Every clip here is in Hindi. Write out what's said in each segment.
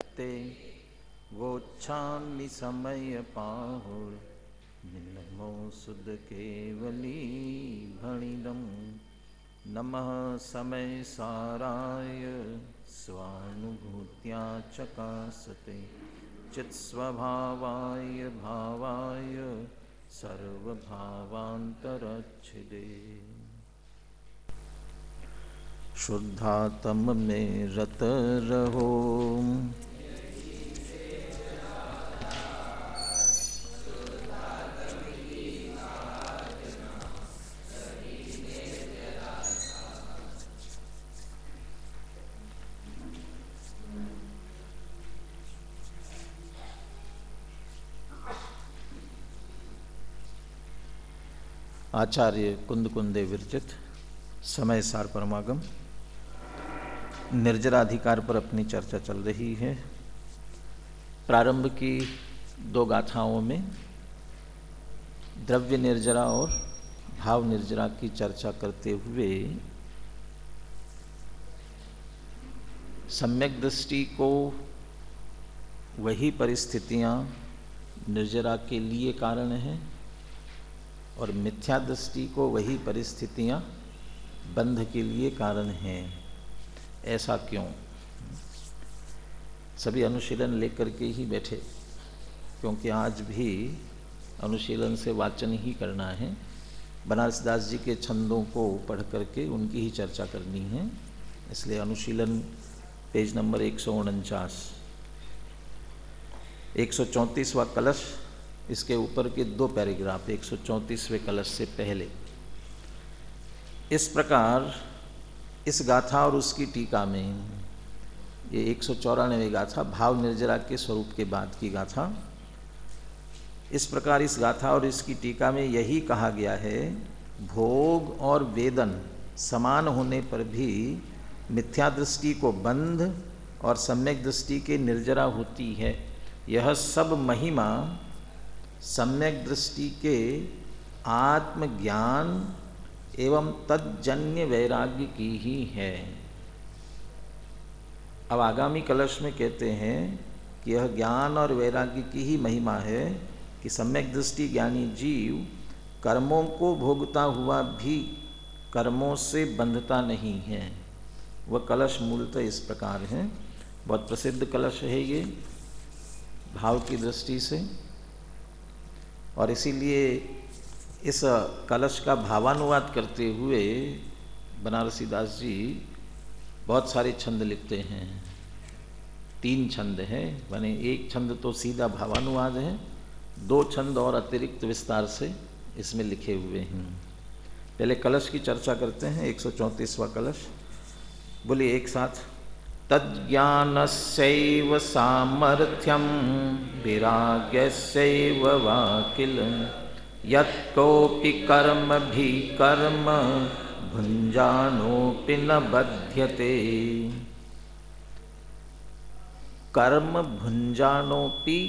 ते वोच्छामि समय पाहुर निनमो सुद केवली भणिदम नमः समय साराय स्वानुभूत्या चकासते चित्स्वभावाय भावाय सर्वभावांतरच्छिदे। शुद्धात्म में रत रहो आचार्य कुंदकुंदे विरचित समय सार परमागम निर्जराधिकार पर अपनी चर्चा चल रही है। प्रारंभ की दो गाथाओं में द्रव्य निर्जरा और भाव निर्जरा की चर्चा करते हुए सम्यक दृष्टि को वही परिस्थितियां निर्जरा के लिए कारण हैं और मिथ्या दृष्टि को वही परिस्थितियां बंध के लिए कारण हैं। ऐसा क्यों? सभी अनुशीलन लेकर के ही बैठे, क्योंकि आज भी अनुशीलन से वाचन ही करना है। बनारस दास जी के छंदों को पढ़ करके उनकी ही चर्चा करनी है। इसलिए अनुशीलन पेज नंबर 149 134वां कलश, इसके ऊपर के दो पैराग्राफ 134वें कलश से पहले। इस प्रकार इस गाथा और उसकी टीका में, ये 194 गाथा भाव निर्जरा के स्वरूप के बाद की गाथा। इस प्रकार इस गाथा और इसकी टीका में यही कहा गया है, भोग और वेदन समान होने पर भी मिथ्या दृष्टि को बंध और सम्यक दृष्टि के निर्जरा होती है। यह सब महिमा सम्यक दृष्टि के आत्मज्ञान एवं तज्जन्य वैराग्य की ही है। अब आगामी कलश में कहते हैं कि यह ज्ञान और वैराग्य की ही महिमा है कि सम्यक दृष्टि ज्ञानी जीव कर्मों को भोगता हुआ भी कर्मों से बंधता नहीं है। वह कलश मूलतः इस प्रकार है। बहुत प्रसिद्ध कलश है ये भाव की दृष्टि से, और इसीलिए इस कलश का भावानुवाद करते हुए बनारसी दास जी बहुत सारे छंद लिखते हैं। 3 छंद हैं, माने एक छंद तो सीधा भावानुवाद है, 2 छंद और अतिरिक्त विस्तार से इसमें लिखे हुए हैं। पहले कलश की चर्चा करते हैं। 134वां कलश, बोलिए एक साथ। तज्ज्ञानस्यैव सामर्थ्यं विराग्यस्यैव वा किल यत्कोऽपि कर्म भी कर्म भुञ्जानोऽपि न बध्यते। कर्म भुञ्जानोऽपि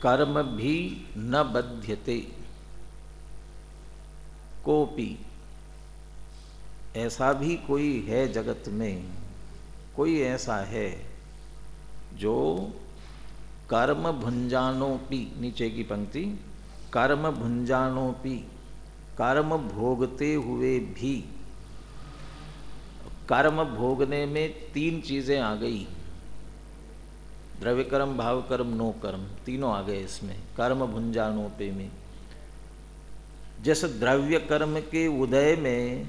कर्म भी न बध्यते। कोऽपि, ऐसा भी कोई है जगत में, कोई ऐसा है जो कर्म भुंजानोपि, नीचे की पंक्ति, कर्म भुंजानोपि, कर्म भोगते हुए भी। कर्म भोगने में 3 चीजें आ गई, द्रव्य कर्म, भाव कर्म, नो कर्म, तीनों आ गए इसमें कर्म भुंजानोपि में। जैसे द्रव्य कर्म के उदय में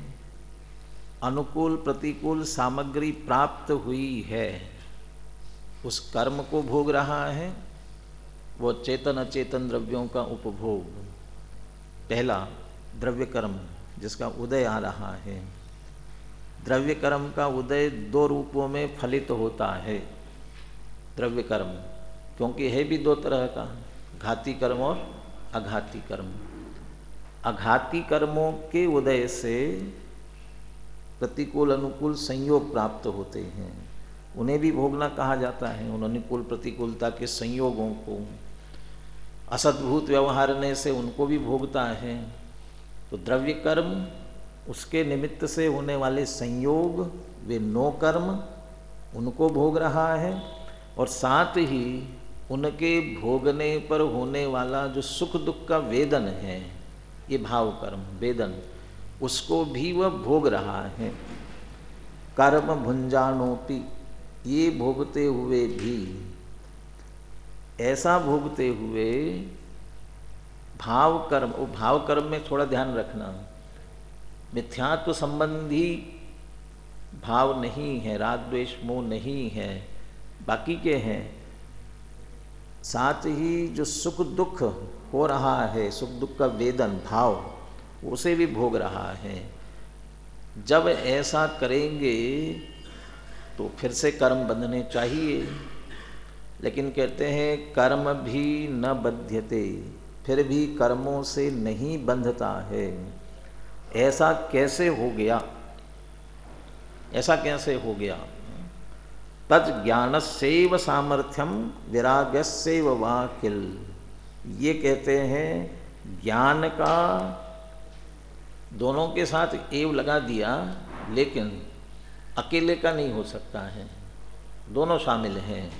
अनुकूल प्रतिकूल सामग्री प्राप्त हुई है, उस कर्म को भोग रहा है वो चेतन अचेतन द्रव्यों का उपभोग। पहला द्रव्य कर्म जिसका उदय आ रहा है। द्रव्य कर्म का उदय 2 रूपों में फलित होता है। द्रव्य कर्म क्योंकि है भी 2 तरह का, घाती कर्म और अघाती कर्म। अघाती कर्मों के उदय से प्रतिकूल अनुकूल संयोग प्राप्त होते हैं, उन्हें भी भोगना कहा जाता है। उन अनुकूल प्रतिकूलता के संयोगों को असद्भूत व्यवहारने से उनको भी भोगता है। तो द्रव्य कर्म, उसके निमित्त से होने वाले संयोग, वे नो कर्म, उनको भोग रहा है। और साथ ही उनके भोगने पर होने वाला जो सुख दुख का वेदन है, ये भाव कर्म वेदन, उसको भी वह भोग रहा है। कर्म भुंजानोपि, ये भोगते हुए भी, ऐसा भोगते हुए भाव कर्म, वो भाव कर्म में थोड़ा ध्यान रखना, मिथ्यात्व संबंधी भाव नहीं है, राग द्वेष मोह नहीं है, बाकी के हैं। साथ ही जो सुख दुख हो रहा है, सुख दुख का वेदन भाव, उसे भी भोग रहा है। जब ऐसा करेंगे तो फिर से कर्म बंधने चाहिए, लेकिन कहते हैं कर्म भी न बध्यते, फिर भी कर्मों से नहीं बंधता है। ऐसा कैसे हो गया? ऐसा कैसे हो गया? तत् ज्ञानस्यैव सामर्थ्यम विरागस्यैव वा किल। ये कहते हैं ज्ञान का, दोनों के साथ एव लगा दिया, लेकिन अकेले का नहीं हो सकता है, दोनों शामिल हैं।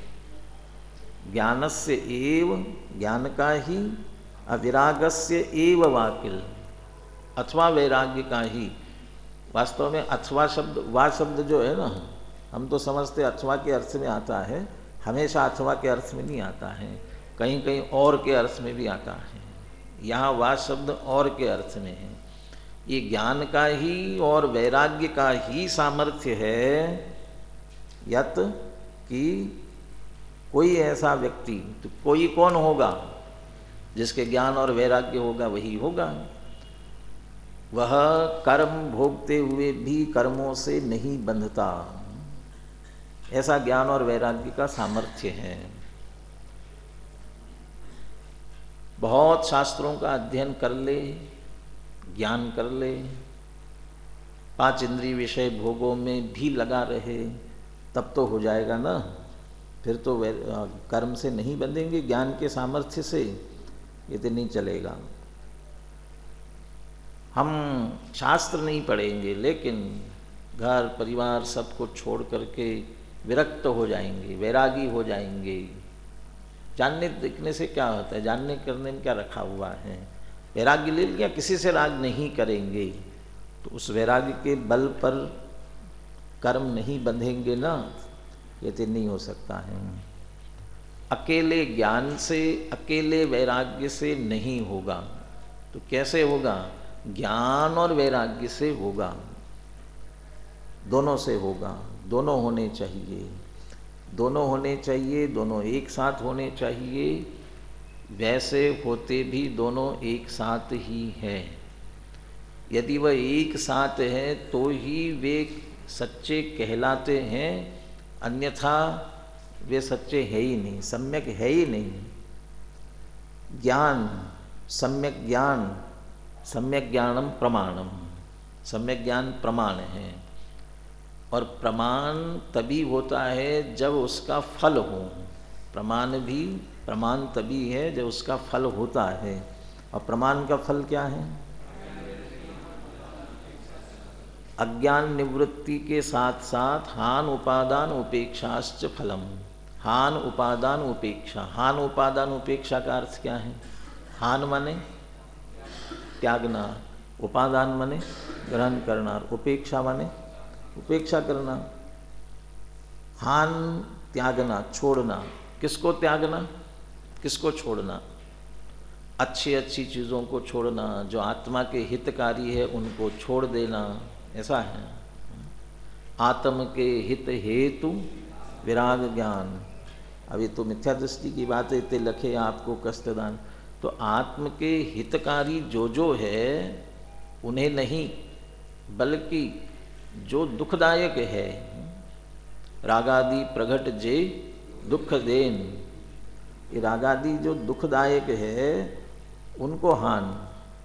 ज्ञानस्य एव, ज्ञान का ही, अविरागस्य एव वा किल, अथवा वैराग्य का ही। वास्तव में अथवा शब्द, वा शब्द जो है ना, हम तो समझते अथवा के अर्थ में आता है, हमेशा अथवा के अर्थ में नहीं आता है, कहीं कहीं और के अर्थ में भी आता है। यहाँ वा शब्द और के अर्थ में है। ये ज्ञान का ही और वैराग्य का ही सामर्थ्य है, यत कि कोई ऐसा व्यक्ति, तो कोई कौन होगा? जिसके ज्ञान और वैराग्य होगा वही होगा। वह कर्म भोगते हुए भी कर्मों से नहीं बंधता, ऐसा ज्ञान और वैराग्य का सामर्थ्य है। बहुत शास्त्रों का अध्ययन कर ले, ज्ञान कर ले, 5 इंद्रिय विषय भोगों में भी लगा रहे, तब तो हो जाएगा ना। फिर तो कर्म से नहीं बंधेंगे, ज्ञान के सामर्थ्य से ये तो नहीं चलेगा। हम शास्त्र नहीं पढ़ेंगे, लेकिन घर परिवार सबको छोड़ करके विरक्त हो जाएंगे, वैरागी हो जाएंगे। जानने देखने से क्या होता है? जानने करने में क्या रखा हुआ है? वैराग्य ले लिया, किसी से राग नहीं करेंगे, तो उस वैराग्य के बल पर कर्म नहीं बंधेंगे ना, ये तो नहीं हो सकता है। अकेले ज्ञान से, अकेले वैराग्य से नहीं होगा, तो कैसे होगा? ज्ञान और वैराग्य से होगा, दोनों से होगा। दोनों होने चाहिए, दोनों होने चाहिए, दोनों एक साथ होने चाहिए। वैसे होते भी दोनों एक साथ ही हैं। यदि वह एक साथ है तो ही वे सच्चे कहलाते हैं, अन्यथा वे सच्चे है ही नहीं, सम्यक है ही नहीं। ज्ञान, सम्यक ज्ञान, सम्यक ज्ञानम प्रमाणम, सम्यक ज्ञान प्रमाण है। और प्रमाण तभी होता है जब उसका फल हो। प्रमाण भी प्रमाण तभी है जब उसका फल होता है। और प्रमाण का फल क्या है? अज्ञान निवृत्ति के साथ साथ हान उपादान उपेक्षाश्च फलम। हान उपादान उपेक्षा, हान उपादान उपेक्षा का अर्थ क्या है? हान माने त्यागना, उपादान माने ग्रहण करना, उपेक्षा माने उपेक्षा करना। हान त्यागना, छोड़ना। किसको त्यागना, किसको छोड़ना? अच्छी अच्छी चीज़ों को छोड़ना, जो आत्मा के हितकारी है उनको छोड़ देना, ऐसा है। आत्म के हित हेतु विराग ज्ञान। अभी तो मिथ्या दृष्टि की बात है, इतने लखे आपको कष्टदान। तो आत्म के हितकारी जो है उन्हें नहीं, बल्कि जो दुखदायक है, रागादि प्रगट जे दुख देन, ये रागादि जो दुखदायक है उनको हान,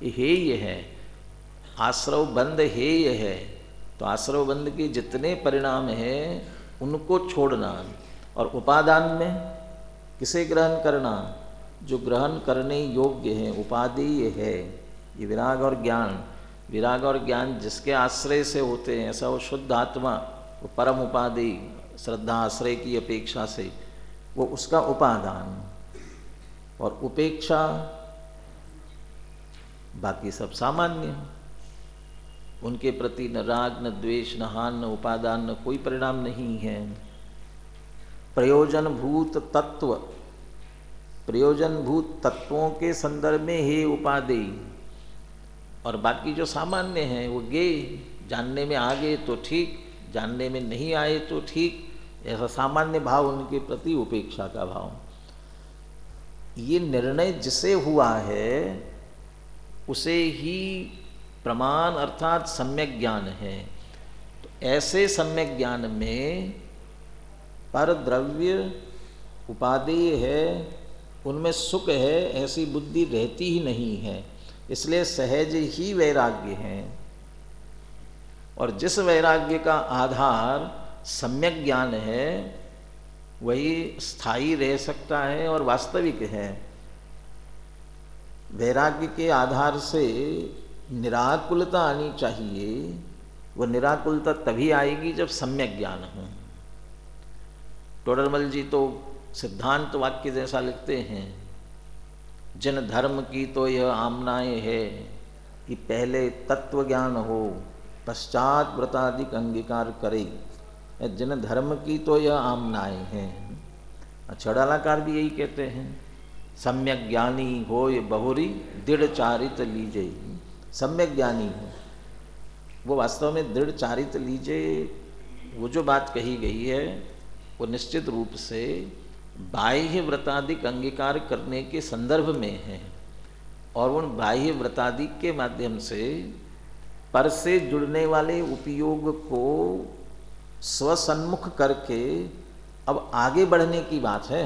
ये है। आश्रव बंध हेय है, तो आश्रव बंध के जितने परिणाम हैं उनको छोड़ना। और उपादान में किसे ग्रहण करना? जो ग्रहण करने योग्य है, उपादेय है। ये विराग और ज्ञान, विराग और ज्ञान जिसके आश्रय से होते हैं, ऐसा वो शुद्ध आत्मा, वो परम उपादेय, श्रद्धा आश्रय की अपेक्षा से वो उसका उपादान, और उपेक्षा बाकी सब सामान्य, उनके प्रति न राग न द्वेष न हान न उपादान न कोई परिणाम नहीं है। प्रयोजनभूत तत्व, प्रयोजनभूत तत्वों के संदर्भ में हे उपादेय, और बाकी जो सामान्य हैं वो गे, जानने में आ गए तो ठीक, जानने में नहीं आए तो ठीक, ऐसा सामान्य भाव, उनके प्रति उपेक्षा का भाव। ये निर्णय जिसे हुआ है उसे ही प्रमाण अर्थात सम्यक ज्ञान है। तो ऐसे सम्यक ज्ञान में पर द्रव्य उपादेय है, उनमें सुख है, ऐसी बुद्धि रहती ही नहीं है, इसलिए सहज ही वैराग्य है। और जिस वैराग्य का आधार सम्यक ज्ञान है वही स्थायी रह सकता है और वास्तविक है। वैराग्य के आधार से निराकुलता आनी चाहिए, वो निराकुलता तभी आएगी जब सम्यक ज्ञान हो। टोडरमल जी तो सिद्धांत वाक्य जैसा लिखते हैं, जिन धर्म की तो यह आमनाएं है कि पहले तत्व ज्ञान हो पश्चात व्रतादिक अंगीकार करे। जिन धर्म की तो यह आमनाएं हैं। छड़ालाकार भी यही कहते हैं, सम्यक ज्ञानी हो ये बहुरी दृढ़ चारित लीजे। सम्यक ज्ञानी हो वो वास्तव में दृढ़ चारित लीजे, वो जो बात कही गई है वो निश्चित रूप से बाह्य व्रतादिक अंगीकार करने के संदर्भ में है, और उन बाह्य व्रतादिक के माध्यम से पर से जुड़ने वाले उपयोग को स्वसन्मुख करके अब आगे बढ़ने की बात है।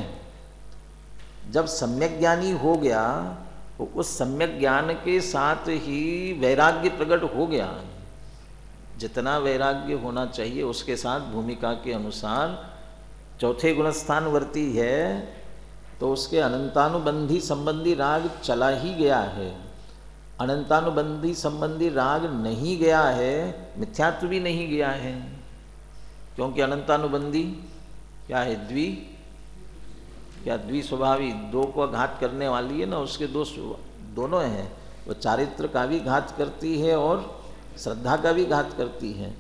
जब सम्यक ज्ञानी हो गया तो उस सम्यक ज्ञान के साथ ही वैराग्य प्रकट हो गया। जितना वैराग्य होना चाहिए उसके साथ भूमिका के अनुसार चौथे गुणस्थान वर्ती है तो उसके अनंतानुबंधी संबंधी राग चला ही गया है। अनंतानुबंधी संबंधी राग नहीं गया है, मिथ्यात्व भी नहीं गया है, क्योंकि अनंतानुबंधी क्या है? द्वि स्वभावी, दो को घात करने वाली है ना, उसके दोनों हैं। वो चारित्र का भी घात करती है और श्रद्धा का भी घात करती है।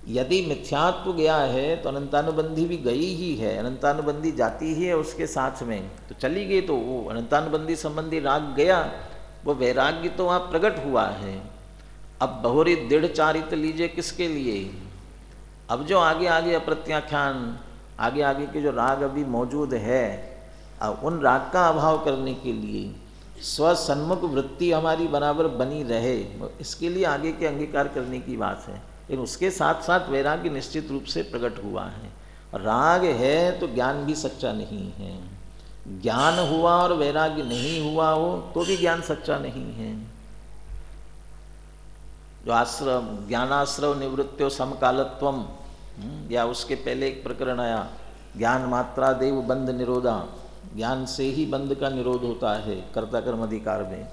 यदि मिथ्यात्व गया है तो अनंतानुबंधी भी गई ही है, अनंतानुबंधी जाती ही है उसके साथ में, तो चली गई, तो वो अनंतानुबंधी संबंधी राग गया, वो वैराग्य तो वहाँ प्रकट हुआ है। अब बहुरी दृढ़ चारित्र लीजिए किसके लिए? अब जो आगे आगे अप्रत्याख्यान, आगे आगे के जो राग अभी मौजूद है, उन राग का अभाव करने के लिए स्वसन्मुख वृत्ति हमारी बराबर बनी रहे, इसके लिए आगे के अंगीकार करने की बात है। लेकिन उसके साथ साथ वैराग्य निश्चित रूप से प्रकट हुआ है। राग है तो ज्ञान भी सच्चा नहीं है। ज्ञान हुआ और वैराग्य नहीं हुआ हो तो भी ज्ञान सच्चा नहीं है। जो आश्रम ज्ञानाश्रव निवृत्त्यो समकालत्वम, या उसके पहले एक प्रकरण आया, ज्ञान मात्रा देव बंध निरोधा, ज्ञान से ही बंध का निरोध होता है कर्ता कर्म अधिकार में।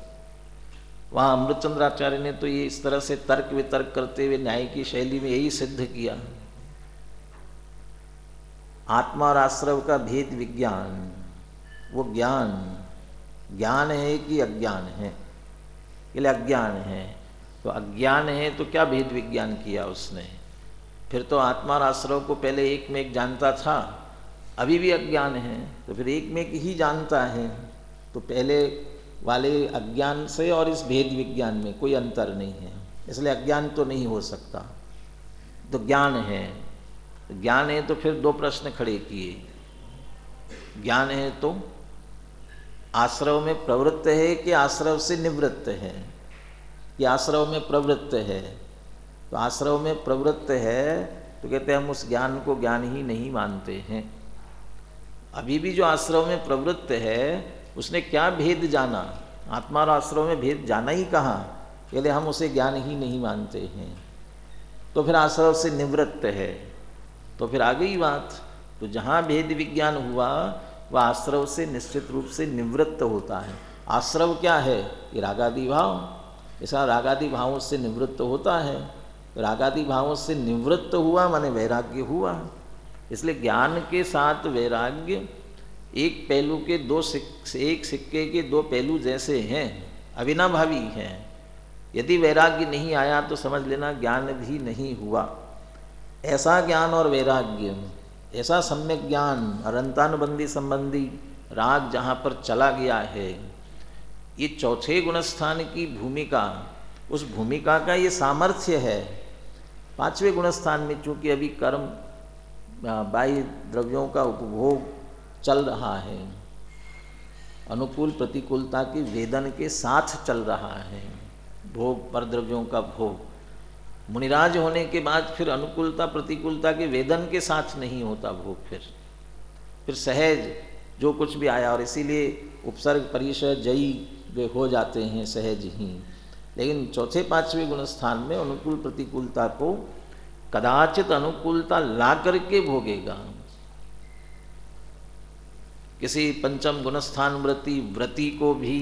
वहाँ अमृतचंद्राचार्य ने तो ये इस तरह से तर्क वितर्क करते हुए न्याय की शैली में यही सिद्ध किया। आत्मा और आश्रव का भेद विज्ञान, वो ज्ञान है कि अज्ञान है? ये अज्ञान है। तो अज्ञान है तो क्या भेद विज्ञान किया उसने? फिर तो आत्मा और आश्रव को पहले एक में एक जानता था, अभी भी अज्ञान है, तो फिर एक में एक ही जानता है। तो पहले वाले अज्ञान से और इस भेद विज्ञान में कोई अंतर नहीं है, इसलिए अज्ञान तो नहीं हो सकता। तो ज्ञान है, ज्ञान है तो फिर दो प्रश्न खड़े किए। ज्ञान है तो आश्रव में प्रवृत्त है कि आश्रव से निवृत्त है, कि आश्रव में प्रवृत्त है? तो आश्रव में प्रवृत्त है तो कहते हैं हम उस ज्ञान को ज्ञान ही नहीं मानते हैं। अभी भी जो आश्रव में प्रवृत्त है उसने क्या भेद जाना? आत्मा और आश्रव में भेद जाना ही कहाँ? कहते हम उसे ज्ञान ही नहीं मानते हैं। तो फिर आश्रव से निवृत्त है, तो फिर आ गई बात। तो जहाँ भेद विज्ञान हुआ वह आश्रव से निश्चित रूप से निवृत्त होता है। आश्रव क्या है? कि रागादि भाव, ऐसा रागादि भावों से निवृत्त होता है। रागादि भावों से निवृत्त हुआ माने वैराग्य हुआ। इसलिए ज्ञान के साथ वैराग्य एक पहलू के एक सिक्के के दो पहलू जैसे हैं, अविनाभावी हैं। यदि वैराग्य नहीं आया तो समझ लेना ज्ञान भी नहीं हुआ। ऐसा ज्ञान और वैराग्य, ऐसा सम्यक ज्ञान, अनंतानुबंधी संबंधी राग जहाँ पर चला गया है, ये चौथे गुणस्थान की भूमिका, उस भूमिका का ये सामर्थ्य है। पांचवें गुणस्थान में चूँकि अभी कर्म बाह्य द्रव्यों का उपभोग चल रहा है, अनुकूल प्रतिकूलता की वेदन के साथ चल रहा है, भोग पर द्रव्यों का भोग। मुनिराज होने के बाद फिर अनुकूलता प्रतिकूलता के वेदन के साथ नहीं होता भोग, फिर सहज जो कुछ भी आया, और इसीलिए उपसर्ग परिसर जयी वे हो जाते हैं सहज ही। लेकिन चौथे पांचवें गुणस्थान में अनुकूल प्रतिकूलता को कदाचित अनुकूलता ला करके भोगेगा। किसी पंचम गुणस्थान व्रती को भी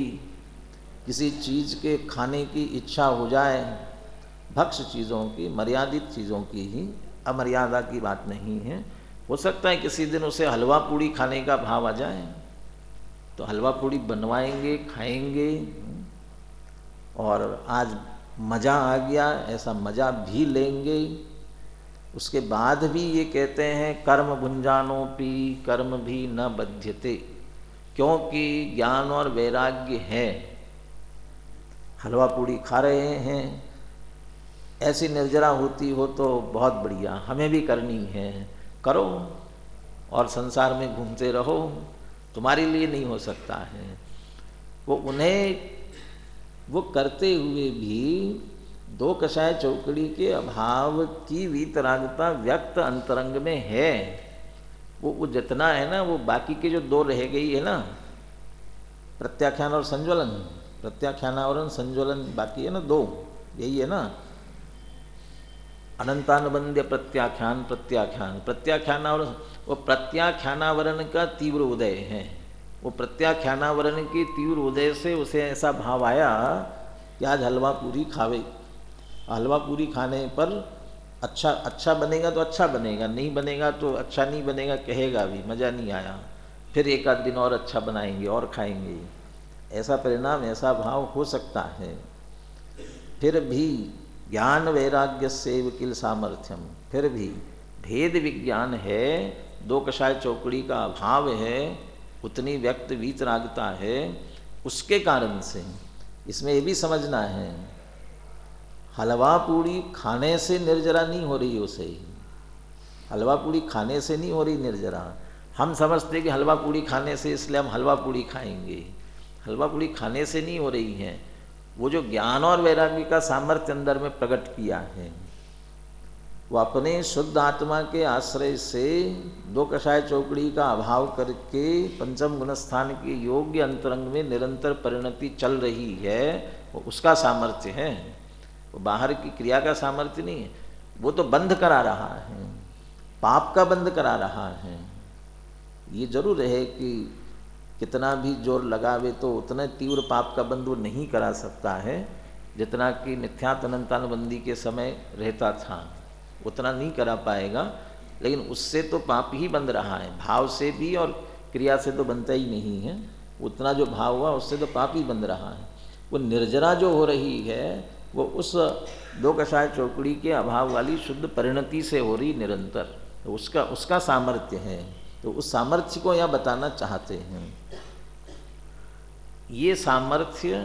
किसी चीज के खाने की इच्छा हो जाए, भक्ष्य चीज़ों की, मर्यादित चीज़ों की ही, अमर्यादा की बात नहीं है। हो सकता है किसी दिन उसे हलवा पूड़ी खाने का भाव आ जाए, तो हलवा पूड़ी बनवाएंगे, खाएंगे, और आज मज़ा आ गया ऐसा मज़ा भी लेंगे। उसके बाद भी ये कहते हैं कर्म भुंजानोपि कर्म भी न बध्यते, क्योंकि ज्ञान और वैराग्य है। हलवा पूड़ी खा रहे हैं, ऐसी निर्जरा होती हो तो बहुत बढ़िया, हमें भी करनी है, करो और संसार में घूमते रहो, तुम्हारे लिए नहीं हो सकता है। वो करते हुए भी दो कषाय चौकड़ी के अभाव की वीतरागता व्यक्त अंतरंग में है। वो जितना है ना, वो बाकी के जो दो रह गई है ना, प्रत्याख्यान और संज्वलन, प्रत्याख्यानावरण संज्वलन बाकी है ना, दो यही है ना, अनंतानुबंध्य प्रत्याख्यान प्रत्याख्यान प्रत्याख्यानावरण। वो प्रत्याख्यानावरण का तीव्र उदय है। वो प्रत्याख्यानावरण के तीव्र उदय से उसे ऐसा भाव आया कि आज हलवा पूरी खावे। हलवा पूरी खाने पर अच्छा बनेगा तो अच्छा बनेगा, नहीं बनेगा तो अच्छा नहीं बनेगा कहेगा भी, मज़ा नहीं आया, फिर एक आध दिन और अच्छा बनाएंगे और खाएंगे। ऐसा परिणाम, ऐसा भाव हो सकता है। फिर भी ज्ञान वैराग्य से किल सामर्थ्यम, फिर भी भेद विज्ञान है, दो कषाय चौकड़ी का अभाव है, उतनी व्यक्त वीतरागता है, उसके कारण से इसमें ये भी समझना है, हलवा पूड़ी खाने से निर्जरा नहीं हो रही उसे, हलवा पूड़ी खाने से नहीं हो रही निर्जरा। हम समझते कि हलवा पूड़ी खाने से इसलिए हम हलवा पूड़ी खाएंगे, हलवा पूड़ी खाने से नहीं हो रही है। वो जो ज्ञान और वैराग्य का सामर्थ्य अंदर में प्रकट किया है, वो अपने शुद्ध आत्मा के आश्रय से दो कषाय चौकड़ी का अभाव करके पंचम गुणस्थान के योग्य अंतरंग में निरंतर परिणति चल रही है, वो उसका सामर्थ्य है। वो बाहर की क्रिया का सामर्थ्य नहीं है। वो तो बंध करा रहा है, पाप का बंध करा रहा है। ये जरूर है कि कितना भी जोर लगावे तो उतना तीव्र पाप का बंध वो नहीं करा सकता है जितना कि मिथ्यात अनंतानुबंधी के समय रहता था, उतना नहीं करा पाएगा। लेकिन उससे तो पाप ही बंध रहा है, भाव से भी और क्रिया से तो बनता ही नहीं है। उतना जो भाव हुआ उससे तो पाप ही बंध रहा है। वो निर्जरा जो हो रही है वो उस दो कषाय चौकड़ी के अभाव वाली शुद्ध परिणति से हो रही निरंतर, तो उसका सामर्थ्य है। तो उस सामर्थ्य को यहाँ बताना चाहते हैं। ये सामर्थ्य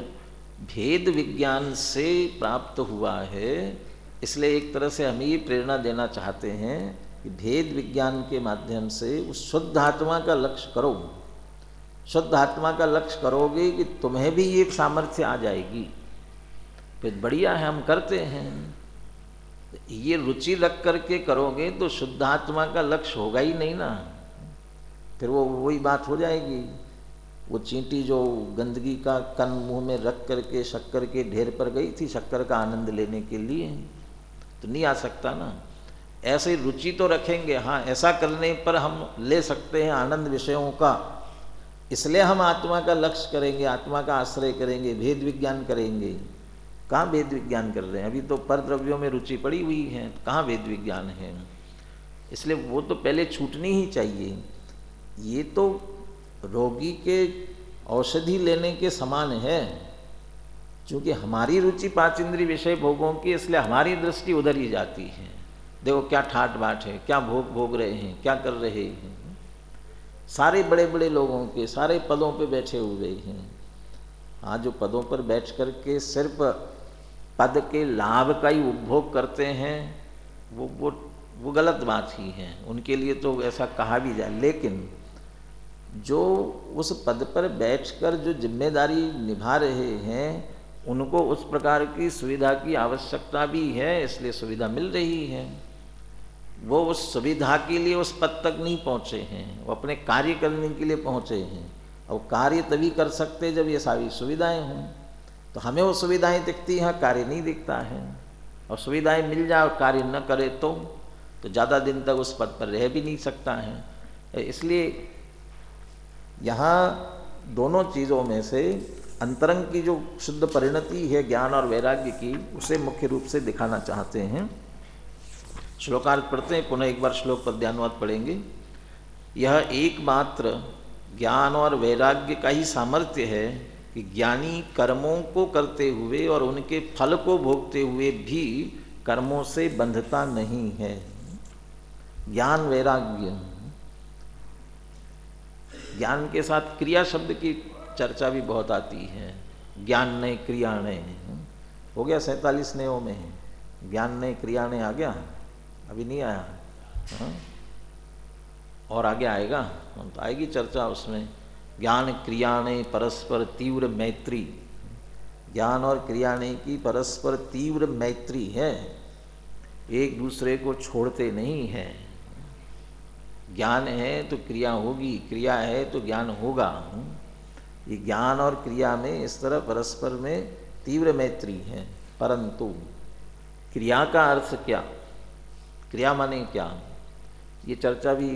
भेद विज्ञान से प्राप्त हुआ है, इसलिए एक तरह से हम ये प्रेरणा देना चाहते हैं कि भेद विज्ञान के माध्यम से उस शुद्ध आत्मा का लक्ष्य करो। शुद्ध आत्मा का लक्ष्य करोगे कि तुम्हें भी ये सामर्थ्य आ जाएगी, फिर बढ़िया है, हम करते हैं। ये रुचि रख करके करोगे तो शुद्ध आत्मा का लक्ष्य होगा ही नहीं ना, फिर वो वही बात हो जाएगी। वो चींटी जो गंदगी का कण मुंह में रख करके शक्कर के ढेर पर गई थी शक्कर का आनंद लेने के लिए, तो नहीं आ सकता ना। ऐसे रुचि तो रखेंगे, हाँ ऐसा करने पर हम ले सकते हैं आनंद विषयों का, इसलिए हम आत्मा का लक्ष्य करेंगे, आत्मा का आश्रय करेंगे, भेद विज्ञान करेंगे। कहाँ भेद विज्ञान कर रहे हैं? अभी तो पर द्रव्यों में रुचि पड़ी हुई है, कहाँ भेद विज्ञान है? इसलिए वो तो पहले छूटनी ही चाहिए। ये तो रोगी के औषधि लेने के समान है। क्योंकि हमारी रुचि पांच इंद्रिय विषय भोगों की, इसलिए हमारी दृष्टि उधर ही जाती है। देखो क्या ठाट बाट है, क्या भोग भोग रहे हैं, क्या कर रहे हैं। सारे बड़े बड़े लोगों के सारे पदों पे बैठे हुए हैं। हाँ, जो पदों पर बैठ कर के सिर्फ पद के लाभ का ही उपभोग करते हैं, वो गलत बात ही है। उनके लिए तो ऐसा कहा भी जाए, लेकिन जो उस पद पर बैठकर जो जिम्मेदारी निभा रहे हैं, उनको उस प्रकार की सुविधा की आवश्यकता भी है, इसलिए सुविधा मिल रही है। वो उस सुविधा के लिए उस पद तक नहीं पहुँचे हैं, वो अपने कार्य करने के लिए पहुँचे हैं। और कार्य तभी कर सकते जब ये सारी सुविधाएं हों। तो हमें वो सुविधाएं दिखती हैं, कार्य नहीं दिखता है। और सुविधाएं मिल जाए और कार्य न करे तो ज़्यादा दिन तक उस पद पर रह भी नहीं सकता है। इसलिए यहाँ दोनों चीज़ों में से अंतरंग की जो शुद्ध परिणति है ज्ञान और वैराग्य की, उसे मुख्य रूप से दिखाना चाहते हैं। श्लोकार्थ पढ़ते हैं, पुनः एक बार श्लोक पर ध्यानवाद पढ़ेंगे। यह एकमात्र ज्ञान और वैराग्य का ही सामर्थ्य है कि ज्ञानी कर्मों को करते हुए और उनके फल को भोगते हुए भी कर्मों से बंधता नहीं है। ज्ञान वैराग्य, ज्ञान के साथ क्रिया शब्द की चर्चा भी बहुत आती है। ज्ञान ने क्रिया ने हो गया 47 नेयों में, ज्ञान ने क्रिया ने आ गया, अभी नहीं आया। हाँ? और आगे आएगा, तो आएगी चर्चा उसमें। ज्ञान क्रिया ने परस्पर तीव्र मैत्री, ज्ञान और क्रिया ने की परस्पर तीव्र मैत्री है, एक दूसरे को छोड़ते नहीं है। ज्ञान है तो क्रिया होगी, क्रिया है तो ज्ञान होगा। ये ज्ञान और क्रिया में इस तरह परस्पर में तीव्र मैत्री है। परंतु क्रिया का अर्थ क्या, क्रिया माने क्या, ये चर्चा भी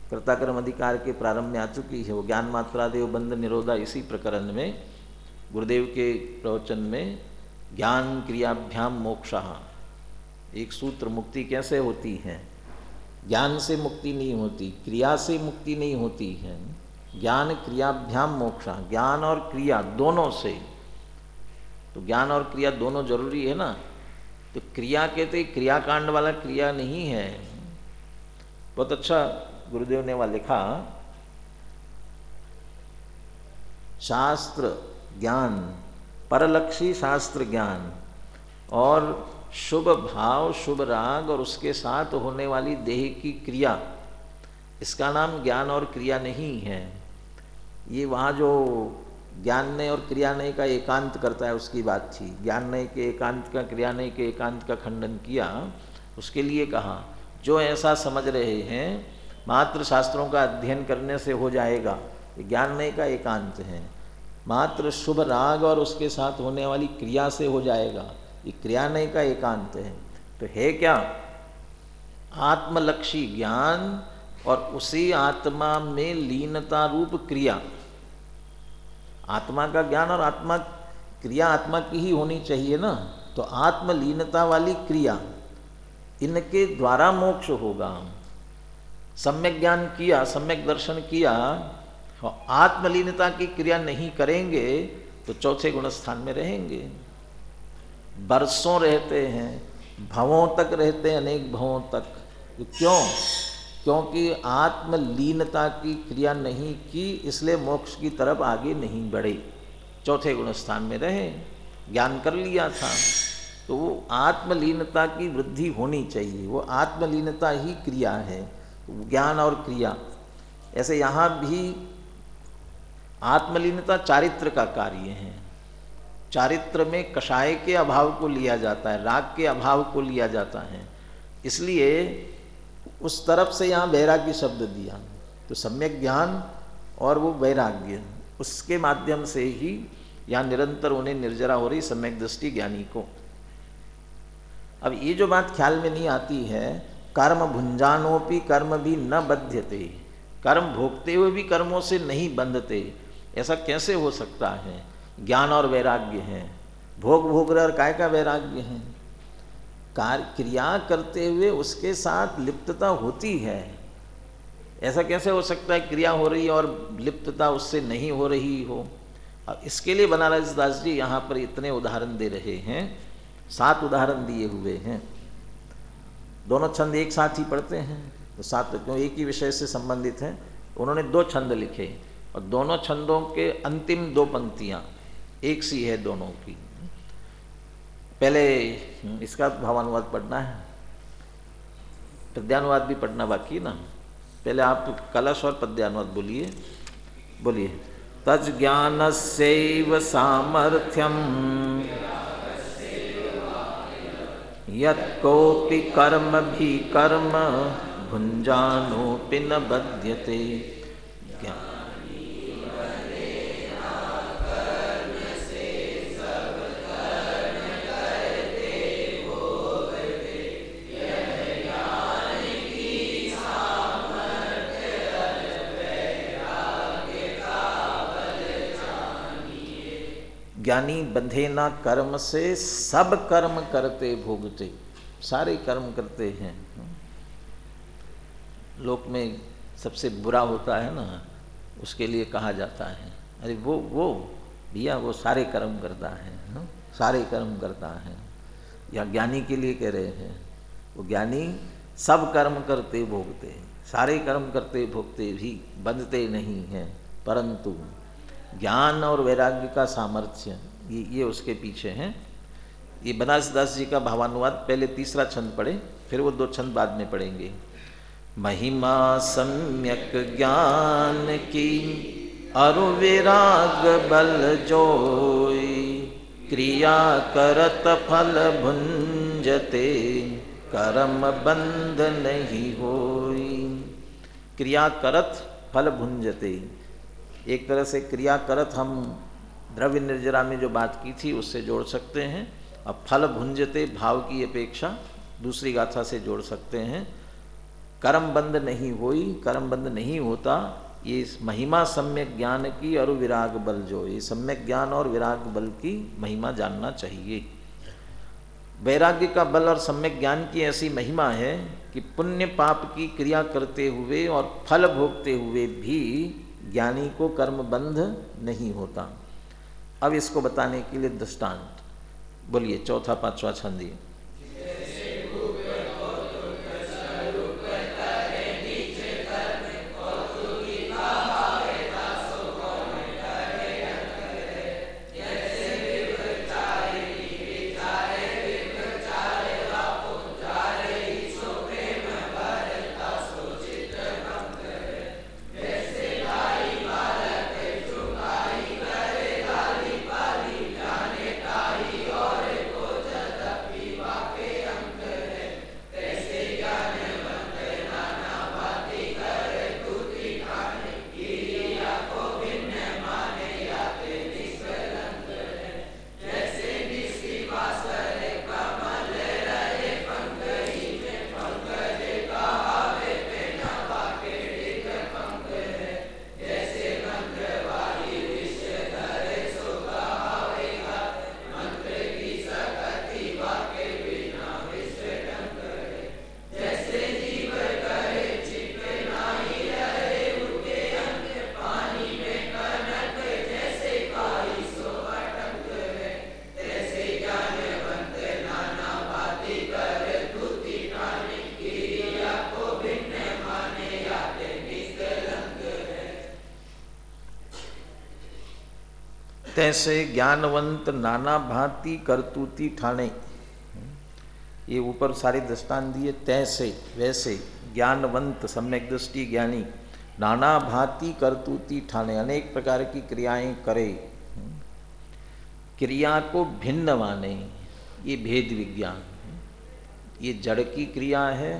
कर्ताकर्म अधिकार के प्रारंभ में आ चुकी है। वो ज्ञान मात्रादेव बंध निरोधा, इसी प्रकरण में गुरुदेव के प्रवचन में ज्ञान क्रियाभ्याम मोक्षः, एक सूत्र, मुक्ति कैसे होती है। ज्ञान से मुक्ति नहीं होती, क्रिया से मुक्ति नहीं होती है। ज्ञान क्रियाभ्याम मोक्षः, ज्ञान और क्रिया दोनों से। तो ज्ञान और क्रिया दोनों जरूरी है ना। तो क्रिया कहते क्रियाकांड वाला क्रिया नहीं है। बहुत अच्छा गुरुदेव ने वहाँ लिखा, शास्त्र ज्ञान, परलक्षी शास्त्र ज्ञान और शुभ भाव, शुभ राग और उसके साथ होने वाली देह की क्रिया, इसका नाम ज्ञान और क्रिया नहीं है। ये वहाँ जो ज्ञाननय और क्रियानय का एकांत करता है उसकी बात थी। ज्ञाननय के एकांत का, क्रियानय के एकांत का खंडन किया। उसके लिए कहा जो ऐसा समझ रहे हैं मात्र शास्त्रों का अध्ययन करने से हो जाएगा, ये ज्ञाननय का एकांत है। मात्र शुभ राग और उसके साथ होने वाली क्रिया से हो जाएगा, ये क्रियानय का एकांत है। तो है क्या, आत्मलक्षी ज्ञान और उसी आत्मा में लीनता रूप क्रिया। आत्मा का ज्ञान और आत्मा क्रिया आत्मा की ही होनी चाहिए ना। तो आत्मलीनता वाली क्रिया, इनके द्वारा मोक्ष होगा। सम्यक ज्ञान किया, सम्यक दर्शन किया, आत्मलीनता की क्रिया नहीं करेंगे तो चौथे गुण स्थान में रहेंगे। बरसों रहते हैं, भवों तक रहते हैं, अनेक भवों तक। तो क्यों? क्योंकि आत्मलीनता की क्रिया नहीं की, इसलिए मोक्ष की तरफ आगे नहीं बढ़े, चौथे गुण स्थान में रहे। ज्ञान कर लिया था तो वो आत्मलीनता की वृद्धि होनी चाहिए, वो आत्मलीनता ही क्रिया है, ज्ञान और क्रिया। ऐसे यहाँ भी आत्मलीनता चारित्र का कार्य है। चारित्र में कषाय के अभाव को लिया जाता है, राग के अभाव को लिया जाता है, इसलिए उस तरफ से यहाँ वैराग्य शब्द दिया। तो सम्यक ज्ञान और वो वैराग्य, उसके माध्यम से ही यहाँ निरंतर उन्हें निर्जरा हो रही सम्यक दृष्टि ज्ञानी को। अब ये जो बात ख्याल में नहीं आती है, कर्म भुंजानोपि कर्म भी न बध्यते, कर्म भोगते हुए भी कर्मों से नहीं बंधते, ऐसा कैसे हो सकता है। ज्ञान और वैराग्य है, भोग भोग रहे और काय का वैराग्य है। कार्य क्रिया करते हुए उसके साथ लिप्तता होती है, ऐसा कैसे हो सकता है क्रिया हो रही है और लिप्तता उससे नहीं हो रही हो? अब इसके लिए बनारस दास जी यहाँ पर इतने उदाहरण दे रहे हैं, 7 उदाहरण दिए हुए हैं। दोनों छंद एक साथ ही पढ़ते हैं तो 7 क्यों, एक ही विषय से संबंधित हैं। उन्होंने 2 छंद लिखे और दोनों छंदों के अंतिम 2 पंक्तियाँ एक सी है दोनों की। पहले इसका भावानुवाद पढ़ना है, पद्यानुवाद भी पढ़ना बाकी है ना। पहले आप कलश और पद्यानुवाद बोलिए, बोलिए। तज ज्ञानस्यैव सामर्थ्यम यत्कोपि कर्म भी कर्म भुञ्जानोऽपि न बध्यते। ज्ञानी बंधे ना कर्म से, सब कर्म करते भोगते। सारे कर्म करते हैं। लोक में सबसे बुरा होता है ना, उसके लिए कहा जाता है अरे वो भैया वो सारे कर्म करता है, सारे कर्म करता है। या ज्ञानी के लिए कह रहे हैं, वो ज्ञानी सब कर्म करते भोगते, सारे कर्म करते भोगते भी बंधते नहीं हैं, परंतु ज्ञान और वैराग्य का सामर्थ्य ये उसके पीछे हैं। ये बनारस दास जी का भावानुवाद, पहले 3रा छंद पढ़े, फिर वो 2 छंद बाद में पढ़ेंगे। महिमा सम्यक ज्ञान की अरु विराग बल जोई, क्रिया करत फल भुंजते कर्म बंध नहीं होई। क्रिया करत फल भुंजते, एक तरह से क्रिया करत हम द्रव्य निर्जरा में जो बात की थी उससे जोड़ सकते हैं। अब फल भुंजते भाव की अपेक्षा दूसरी गाथा से जोड़ सकते हैं। कर्म बंध नहीं होई, कर्म बंध नहीं होता। ये महिमा सम्यक ज्ञान की और विराग बल जो, ये सम्यक ज्ञान और विराग बल की महिमा जानना चाहिए। वैराग्य का बल और सम्यक ज्ञान की ऐसी महिमा है कि पुण्य पाप की क्रिया करते हुए और फल भोगते हुए भी ज्ञानी को कर्म बंध नहीं होता। अब इसको बताने के लिए दृष्टांत बोलिए, 4था 5वां छंद। तैसे ज्ञानवंत नाना भांति करतूती ठाणे। ये ऊपर सारे दृष्टांत दिए। तैसे वैसे ज्ञानवंत सम्यक दृष्टि ज्ञानी नाना भांति करतूती ठाणे, अनेक प्रकार की क्रियाएं करे, क्रिया को भिन्न माने। ये भेद विज्ञान, ये जड़ की क्रिया है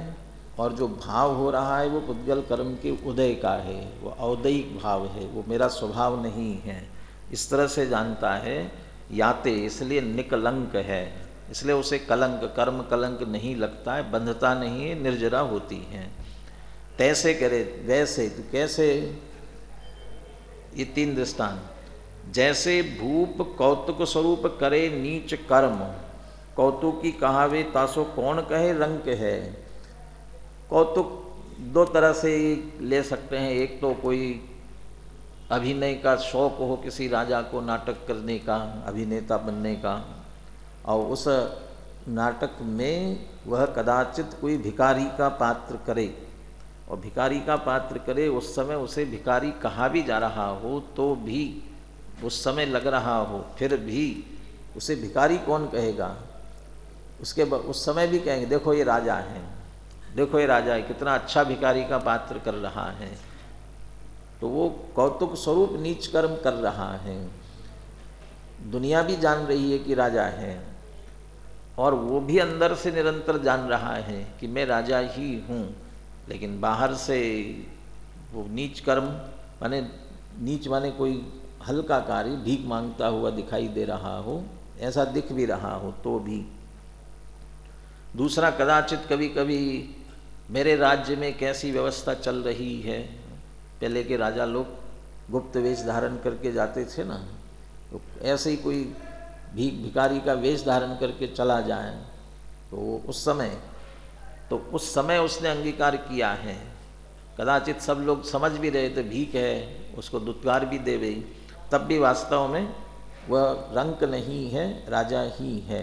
और जो भाव हो रहा है वो पुद्गल कर्म के उदय का है, वो औदयिक भाव है, वो मेरा स्वभाव नहीं है। इस तरह से जानता है। याते इसलिए निकलंक है, इसलिए उसे कलंक कर्म कलंक नहीं लगता है, बंधता नहीं है, निर्जरा होती है। तैसे करे वैसे, तो कैसे? ये 3 दृष्टांत। जैसे भूप कौतुक स्वरूप करे नीच कर्म, कौतुकी कहावे तासो कौन कहे रंक है। कौतुक दो तरह से ले सकते हैं। एक तो कोई अभिनय का शौक हो किसी राजा को नाटक करने का, अभिनेता बनने का, और उस नाटक में वह कदाचित कोई भिखारी का पात्र करे, और भिखारी का पात्र करे उस समय उसे भिखारी कहा भी जा रहा हो तो भी उस समय लग रहा हो, फिर भी उसे भिखारी कौन कहेगा। उस समय भी कहेंगे देखो ये राजा है, देखो ये राजा है, कितना अच्छा भिखारी का पात्र कर रहा है। तो वो कौतुक स्वरूप नीच कर्म कर रहा है। दुनिया भी जान रही है कि राजा है, और वो भी अंदर से निरंतर जान रहा है कि मैं राजा ही हूँ, लेकिन बाहर से वो नीच कर्म माने नीच माने कोई हल्का कार्य भीख मांगता हुआ दिखाई दे रहा हो, ऐसा दिख भी रहा हो तो भी। दूसरा, कदाचित कभी कभी मेरे राज्य में कैसी व्यवस्था चल रही है, पहले के राजा लोग गुप्त वेश धारण करके जाते थे ना, तो ऐसे ही कोई भिखारी का वेश धारण करके चला जाए तो उस समय उसने अंगीकार किया है। कदाचित सब लोग समझ भी रहे थे भीख है, उसको दुत्कार भी देवे, तब भी वास्तव में वह रंक नहीं है, राजा ही है।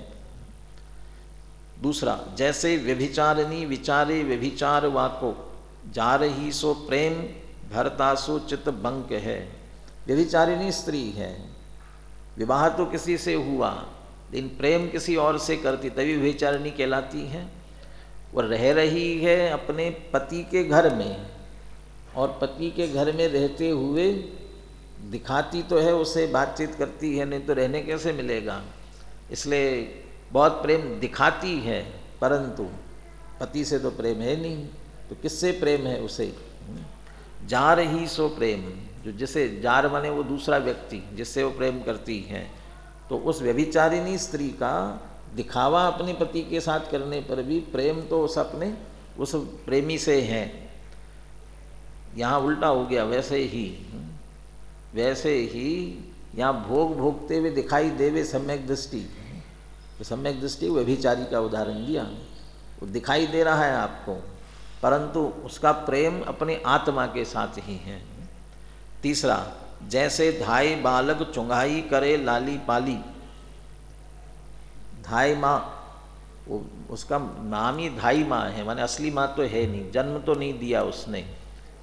दूसरा, जैसे व्यभिचारिणी विचारे व्यभिचार वाको, जा रही सो प्रेम भरतासु चित बंक है। व्यभिचारिणी स्त्री है, विवाह तो किसी से हुआ लेकिन प्रेम किसी और से करती तभी व्यभिचारिणी कहलाती है। वो रह रही है अपने पति के घर में, और पति के घर में रहते हुए दिखाती तो है उसे, बातचीत करती है, नहीं तो रहने कैसे मिलेगा। इसलिए बहुत प्रेम दिखाती है, परंतु पति से तो प्रेम है नहीं, तो किससे प्रेम है उसे। जा रही सो प्रेम, जो जिसे जार माने वो दूसरा व्यक्ति जिससे वो प्रेम करती है, तो उस व्यभिचारिणी स्त्री का दिखावा अपने पति के साथ करने पर भी प्रेम तो उस प्रेमी से है। यहाँ उल्टा हो गया, वैसे ही यहाँ भोग भोगते हुए दिखाई देवे सम्यक दृष्टि, तो सम्यक दृष्टि व्यभिचारी का उदाहरण दिया। वो दिखाई दे रहा है आपको, परंतु उसका प्रेम अपने आत्मा के साथ ही है। तीसरा, जैसे धाई बालक चुंगाई करे लाली पाली, धाई माँ, उसका नाम ही धाई माँ है, माने असली माँ तो है नहीं, जन्म तो नहीं दिया उसने,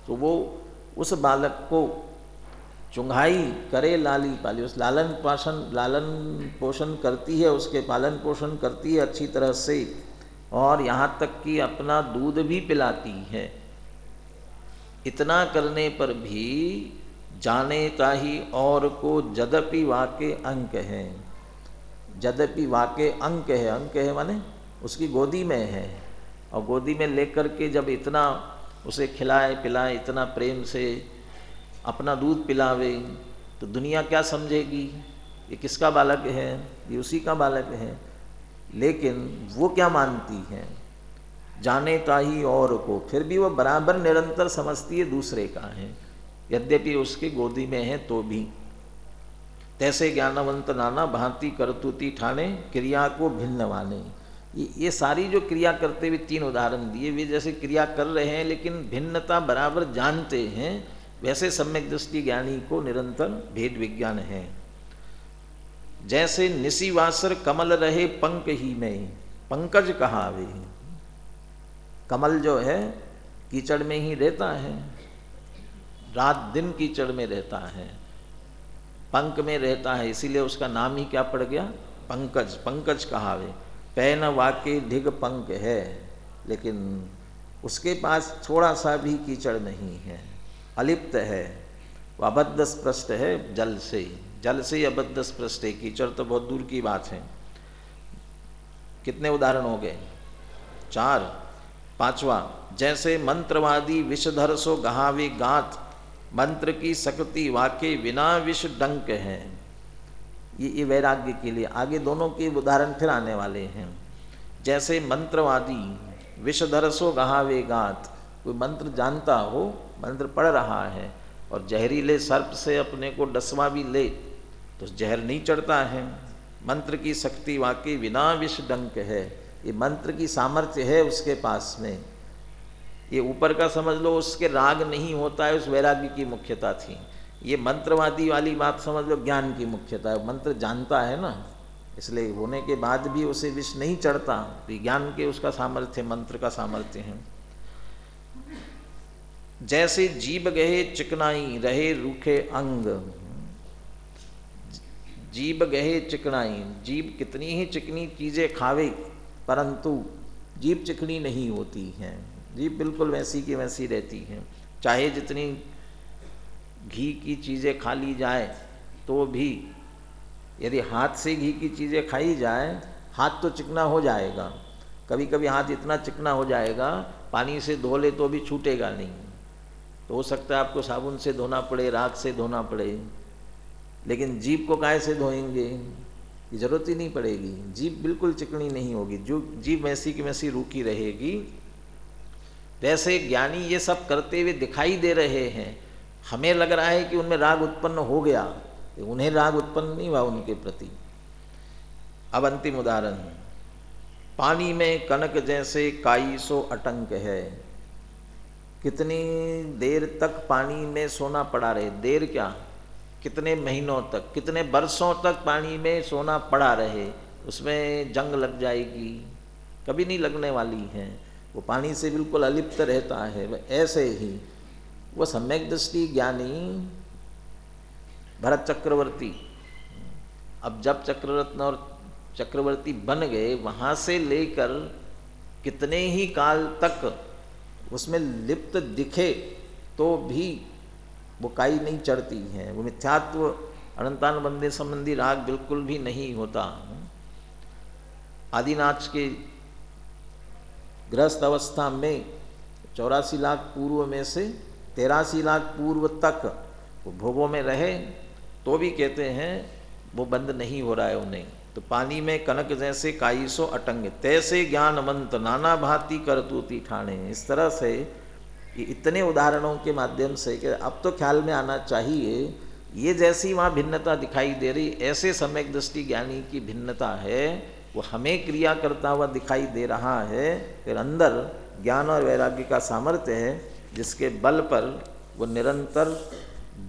तो वो उस बालक को चुंगाई करे लाली पाली, उस लालन पोषण करती है, उसके पालन पोषण करती है अच्छी तरह से, और यहाँ तक कि अपना दूध भी पिलाती है। इतना करने पर भी जाने ताही और को जदपि वाके अंक है, जदपि वाके अंक है माने उसकी गोदी में है, और गोदी में लेकर के जब इतना उसे खिलाए पिलाए, इतना प्रेम से अपना दूध पिलावे, तो दुनिया क्या समझेगी, ये किसका बालक है, ये उसी का बालक है। लेकिन वो क्या मानती है, जाने ताही और को, फिर भी वो बराबर निरंतर समझती है दूसरे का है, यद्यपि उसके गोदी में है तो भी। तैसे ज्ञानवंत नाना भांति करतुति ठाने, क्रिया को भिन्न माने। ये सारी जो क्रिया करते हुए तीन उदाहरण दिए, वे जैसे क्रिया कर रहे हैं लेकिन भिन्नता बराबर जानते हैं, वैसे सम्यक दृष्टि ज्ञानी को निरंतर भेद विज्ञान है। जैसे निशिवासर कमल रहे पंक ही में, पंकज कहावे, कमल जो है कीचड़ में ही रहता है, रात दिन कीचड़ में रहता है, पंक में रहता है, इसीलिए उसका नाम ही क्या पड़ गया, पंकज, पंकज कहावे। पैन वाके ढिग पंक है, लेकिन उसके पास थोड़ा सा भी कीचड़ नहीं है, अलिप्त है, वो अबद्ध स्पृष्ट है जल से, जल से अबद्ध स्पृष्ट है, कीचड़ तो बहुत दूर की बात है। कितने उदाहरण हो गए, 4। 5वां, जैसे मंत्रवादी विषधर सो गहावे गात, मंत्र की शक्ति वाके बिना विष डंक है। ये वैराग्य के लिए, आगे दोनों के उदाहरण फिर आने वाले हैं। जैसे मंत्रवादी विषधर सो गहावे गात, कोई मंत्र जानता हो, मंत्र पढ़ रहा है और जहरीले सर्प से अपने को डसवा भी ले तो जहर नहीं चढ़ता है। मंत्र की शक्ति वाकई बिना विष डंक है, ये मंत्र की सामर्थ्य है उसके पास में, ये ऊपर का समझ लो, उसके राग नहीं होता है, उस वैराग्य की मुख्यता थी। ये मंत्रवादी वाली बात समझ लो, ज्ञान की मुख्यता है। मंत्र जानता है ना, इसलिए होने के बाद भी उसे विष नहीं चढ़ता, तो ज्ञान के उसका सामर्थ्य, मंत्र का सामर्थ्य है। जैसे जीभ गहे चिकनाई रहे रूखे अंग। जीभ गहे चिकनाई, जीभ कितनी ही चिकनी चीज़ें खावे परंतु जीभ चिकनी नहीं होती है। जीभ बिल्कुल वैसी की वैसी रहती है। चाहे जितनी घी की चीज़ें खा ली जाए तो भी, यदि हाथ से घी की चीज़ें खाई जाए, हाथ तो चिकना हो जाएगा। कभी कभी हाथ इतना चिकना हो जाएगा, पानी से धो ले तो भी छूटेगा नहीं। तो हो सकता है आपको साबुन से धोना पड़े, राख से धोना पड़े, लेकिन जीभ को काहे से धोएंगे, ये जरूरत ही नहीं पड़ेगी। जीभ बिल्कुल चिकनी नहीं होगी, जो जीभ वैसी की वैसी रूखी रहेगी। वैसे ज्ञानी ये सब करते हुए दिखाई दे रहे हैं, हमें लग रहा है कि उनमें राग उत्पन्न हो गया, उन्हें राग उत्पन्न नहीं हुआ उनके प्रति। अब अंतिम उदाहरण, पानी में कनक जैसे काई सो अटंक है। कितनी देर तक पानी में सोना पड़ा रहे, देर क्या, कितने महीनों तक, कितने वर्षों तक पानी में सोना पड़ा रहे, उसमें जंग लग जाएगी, कभी नहीं लगने वाली है। वो पानी से बिल्कुल अलिप्त रहता है। ऐसे ही वो सम्यक दृष्टि ज्ञानी भरत चक्रवर्ती, अब जब चक्ररत्न और चक्रवर्ती बन गए, वहाँ से लेकर कितने ही काल तक उसमें लिप्त दिखे तो भी वो काई नहीं चढ़ती है। वो मिथ्यात्व अनंतानुबंधे संबंधी राग बिल्कुल भी नहीं होता। आदिनाथ के गृहस्थ अवस्था में 84 लाख पूर्व में से 83 लाख पूर्व तक वो भोगों में रहे, तो भी कहते हैं वो बंद नहीं हो रहा है उन्हें। तो पानी में कनक जैसे काई सो अटंग, तैसे ज्ञानवंत नाना भांति करतूती ठाणे। इस तरह से ये इतने उदाहरणों के माध्यम से कि अब तो ख्याल में आना चाहिए, ये जैसी वहाँ भिन्नता दिखाई दे रही, ऐसे सम्यक दृष्टि ज्ञानी की भिन्नता है, वो हमें क्रिया करता हुआ दिखाई दे रहा है। फिर अंदर ज्ञान और वैराग्य का सामर्थ्य है, जिसके बल पर वो निरंतर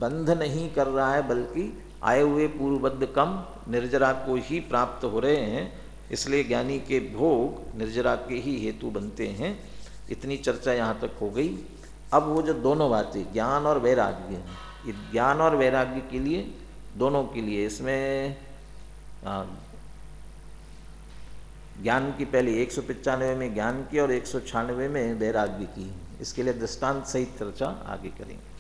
बंध नहीं कर रहा है, बल्कि आए हुए पूर्वबद्ध कम निर्जरा को ही प्राप्त हो रहे हैं। इसलिए ज्ञानी के भोग निर्जरा के ही हेतु बनते हैं। इतनी चर्चा यहाँ तक हो गई। अब वो जो दोनों बातें, ज्ञान और वैराग्य, ये ज्ञान और वैराग्य के लिए, दोनों के लिए, इसमें ज्ञान की पहले 195 में ज्ञान की और 196 में वैराग्य की। इसके लिए दृष्टांत सहित चर्चा आगे करेंगे।